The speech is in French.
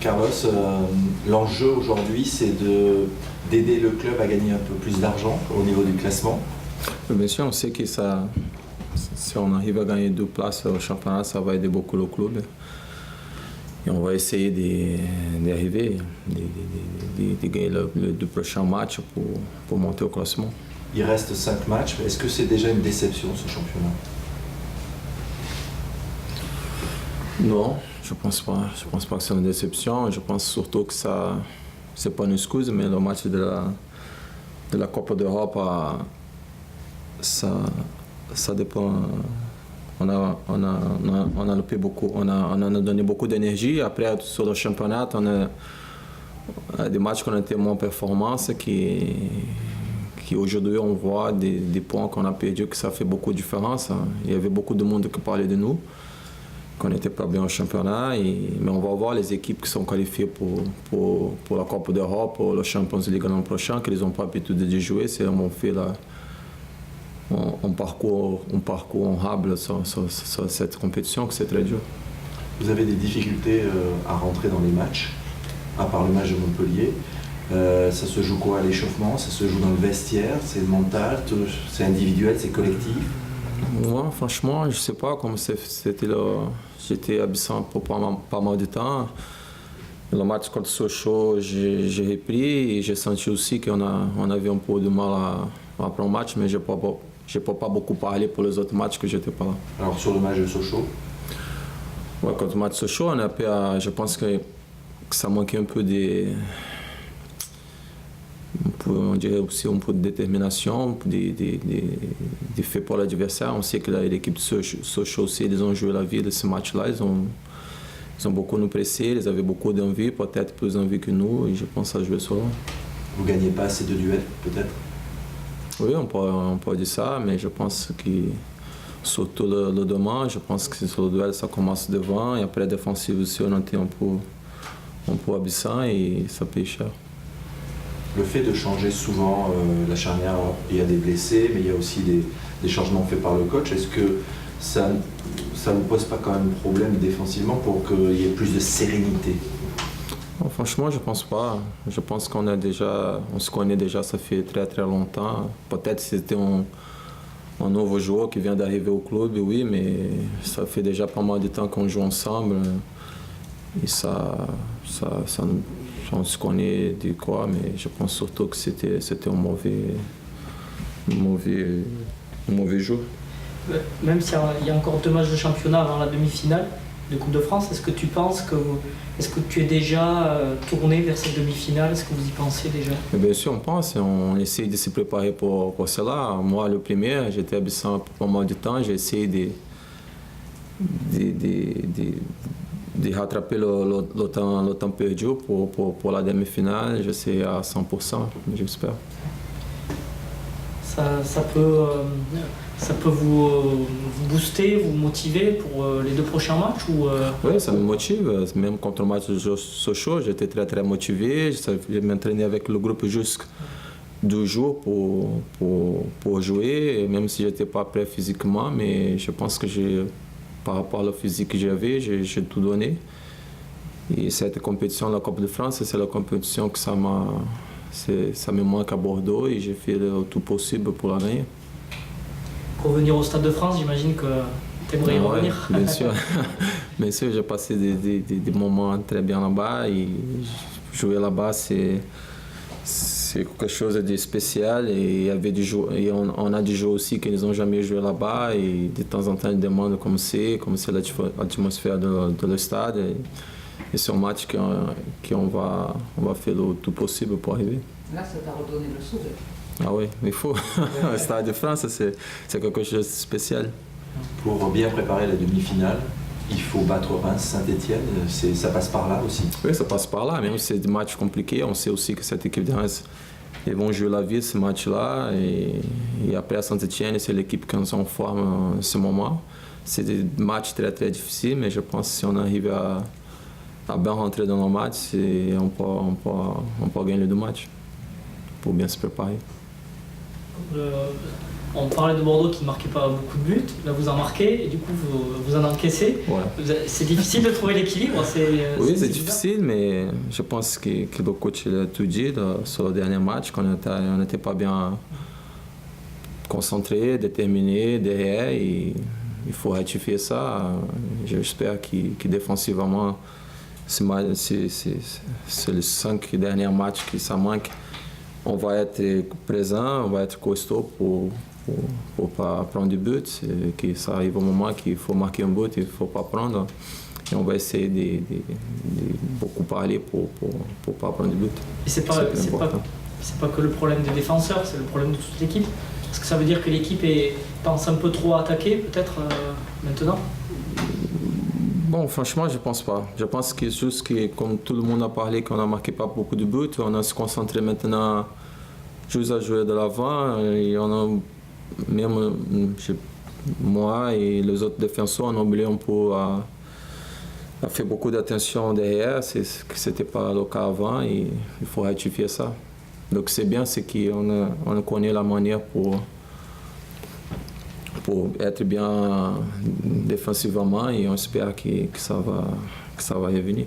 Carlos, l'enjeu aujourd'hui, c'est d'aider le club à gagner un peu plus d'argent au niveau du classement. Bien sûr, on sait que ça, si on arrive à gagner 2 places au championnat, ça va aider beaucoup le club. Et on va essayer d'arriver, de gagner le 2 prochains matchs pour monter au classement. Il reste 5 matchs. Est-ce que c'est déjà une déception, ce championnat? Non, je pense pas. Je pense pas que c'est une déception. Je pense surtout que ça, c'est pas une excuse, mais le match de la Coupe d'Europe, ça dépend. On a loupé beaucoup. On a donné beaucoup d'énergie. Après, sur le championnat, on a des matchs qui ont été moins performants, qui aujourd'hui on voit des points qu'on a perdus, que ça fait beaucoup de différence. Il y avait beaucoup de monde qui parlait de nous, qu'on n'était pas bien au championnat, mais on va voir les équipes qui sont qualifiées pour la Coupe d'Europe, pour le Champions League l'an prochain, qu'ils n'ont pas l'habitude de jouer. C'est on fait un parcours honorable sur cette compétition, que c'est très dur. Vous avez des difficultés à rentrer dans les matchs, à part le match de Montpellier. Ça se joue quoi à l'échauffement? Ça se joue dans le vestiaire? C'est mental? C'est individuel? C'est collectif? Moi, franchement, je sais pas comment c'était j'étais absent pour pas mal de temps. Le match contre Sochaux, j'ai repris et j'ai senti aussi qu'on avait un peu de mal à prendre le match, mais je ne peux pas beaucoup parler pour les autres matchs que j'étais pas là. Alors sur le match de Sochaux? Ouais, contre le match de Sochaux, je pense que ça manquait un peu on dirait aussi un peu de détermination, de fait pour l'adversaire. On sait que l'équipe de Sochaux aussi, ils ont joué la vie de ce match-là. Ils ont beaucoup nous pressé, ils avaient beaucoup d'envie, peut-être plus envie que nous, et je pense à jouer sur là. Vous ne gagnez pas assez de duels, peut-être? Oui, on peut dire ça, mais je pense que surtout le demain, je pense que sur le duel, ça commence devant, et après, défensive aussi, on était un peu absent et ça paye cher. Le fait de changer souvent la charnière, il y a des blessés, mais il y a aussi des changements faits par le coach. Est-ce que ça ne vous pose pas quand même problème défensivement pour qu'il y ait plus de sérénité? Non, franchement, je pense pas. Je pense qu'on se connaît déjà, ça fait très très longtemps. Peut-être que c'était un nouveau joueur qui vient d'arriver au club, oui, mais ça fait déjà pas mal de temps qu'on joue ensemble. Et on se connaît de quoi, mais je pense surtout que c'était un mauvais jour. Même s'il y a encore 2 matchs de championnat avant la demi-finale de Coupe de France, est-ce que tu es déjà tourné vers cette demi-finale? Est-ce que vous y pensez déjà? Bien sûr, on pense, on essaie de se préparer pour cela. Moi, le premier, j'étais absent pour pas mal de temps, j'ai essayé de rattraper le temps perdu pour la demi-finale. Je sais à 100%, j'espère. Ça peut vous booster, vous motiver pour les 2 prochains matchs Oui, ça me motive. Même contre le match de Sochaux, j'étais très très motivé. Je m'entraînais avec le groupe juste 2 jours pour jouer, même si je n'étais pas prêt physiquement, mais je pense que par rapport au physique que j'avais, j'ai tout donné. Et cette compétition, la Coupe de France, c'est la compétition que ça me manque à Bordeaux et j'ai fait le tout possible pour la gagner. Pour venir au Stade de France, j'imagine que tu aimerais y revenir. Bien sûr. Bien sûr, j'ai passé des moments très bien là-bas et jouer là-bas, c'est quelque chose de spécial et on a des joueurs aussi qui n'ont jamais joué là-bas et de temps en temps ils demandent comment c'est l'atmosphère de le stade et c'est un match qu'on va faire le tout possible pour arriver. Là, ça t'a redonné le sourire. Ah oui, il faut. Le Stade de France, c'est quelque chose de spécial. Pour bien préparer la demi-finale, il faut battre Reims, Saint-Etienne, ça passe par là aussi? Oui, ça passe par là, même si c'est des matchs compliqués. On sait aussi que cette équipe de Reims, ils vont jouer la vie ce match-là. Et après, à Saint-Etienne, c'est l'équipe qui est en forme en ce moment. C'est des matchs très très difficiles, mais je pense que si on arrive à bien rentrer dans nos matchs, on peut gagner les 2 matchs pour bien se préparer. On parlait de Bordeaux qui ne marquait pas beaucoup de buts, là vous en marquez et du coup vous en encaissez. Ouais. C'est difficile de trouver l'équilibre. Oui, c'est difficile, mais je pense que le coach a tout dit sur le dernier match, qu'on n'était pas bien concentré, déterminé derrière, et il faut rectifier ça. J'espère que défensivement, c'est les 5 derniers matchs que ça manque. On va être présent, on va être costaud pour pas prendre du but, que ça arrive au moment qu'il faut marquer un but, il ne faut pas prendre. Et on va essayer de beaucoup parler pour pas prendre du but. Et c'est pas que le problème des défenseurs, c'est le problème de toute l'équipe. Est-ce que ça veut dire que l'équipe pense un peu trop à attaquer, peut-être, maintenant? Bon, franchement, je pense pas. Je pense que juste que, comme tout le monde a parlé, qu'on n'a marqué pas beaucoup de buts, on a se concentré maintenant juste à jouer de l'avant. Et on a, même moi et les autres défenseurs, on a oublié un peu à faire beaucoup d'attention derrière, que c'était pas le cas avant, et il faut rectifier ça. Donc c'est bien, c'est qu'on connaît la manière pour être bien défensivement, et on espère que ça va revenir.